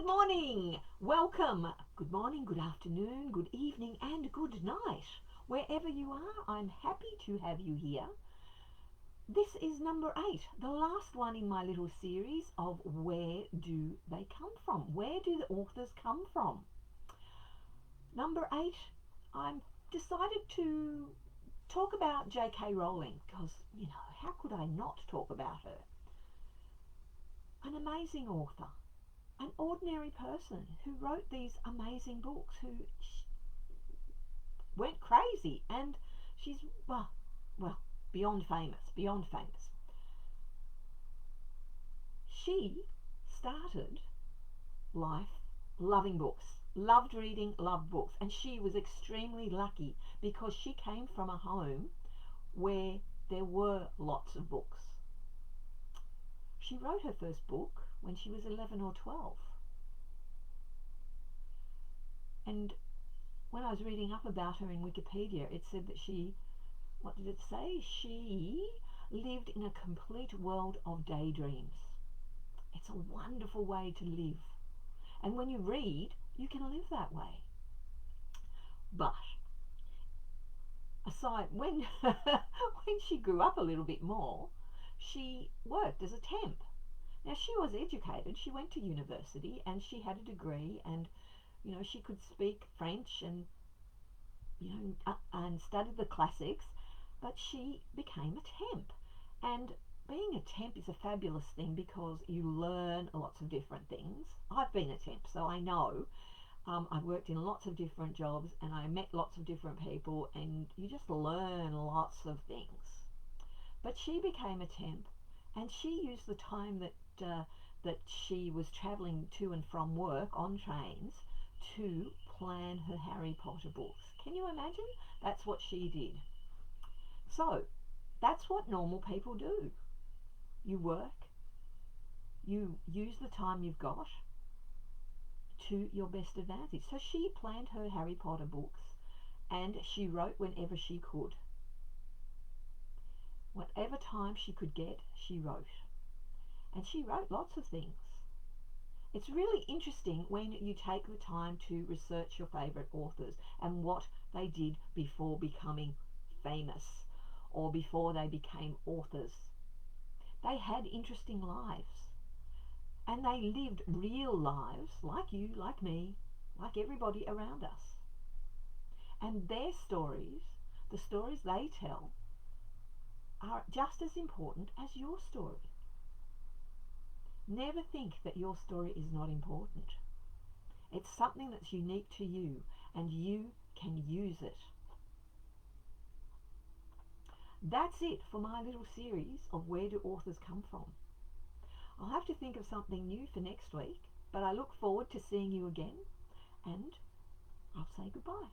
morning, welcome, good morning, good afternoon, good evening, and good night. Wherever you are, I'm happy to have you here. This is number 8, the last one in my little series of Where Do They Come From? Where do the authors come from? Number 8, I've decided to talk about J.K. Rowling because, how could I not talk about her? An amazing author, an ordinary person who wrote these amazing books, who went crazy, and she's, well, beyond famous. She started life loving books, loved reading, loved books, and she was extremely lucky because she came from a home where there were lots of books. She wrote her first book when she was 11 or 12. And when I was reading up about her in Wikipedia, it said that she lived in a complete world of daydreams. It's a wonderful way to live. And when you read, you can live that way. But when she grew up a little bit more, she worked as a temp. Now, she was educated. She went to university and she had a degree, and she could speak French and and studied the classics, but she became a temp. And being a temp is a fabulous thing because you learn lots of different things. I've been a temp, so I know. I've worked in lots of different jobs and I met lots of different people, and you just learn lots of things. But she became a temp, and she used the time that she was travelling to and from work on trains to plan her Harry Potter books. Can you imagine? That's what she did. So that's what normal people do. You work, you use the time you've got to your best advantage. So she planned her Harry Potter books and she wrote whenever she could. Whatever time she could get, she wrote. And she wrote lots of things. It's really interesting when you take the time to research your favourite authors and what they did before becoming famous or before they became authors. They had interesting lives, and they lived real lives like you, like me, like everybody around us. And their stories, the stories they tell, are just as important as your story. Never think that your story is not important. It's something that's unique to you, and you can use it. That's it for my little series of Where Do Authors Come From? I'll have to think of something new for next week, but I look forward to seeing you again, and I'll say goodbye.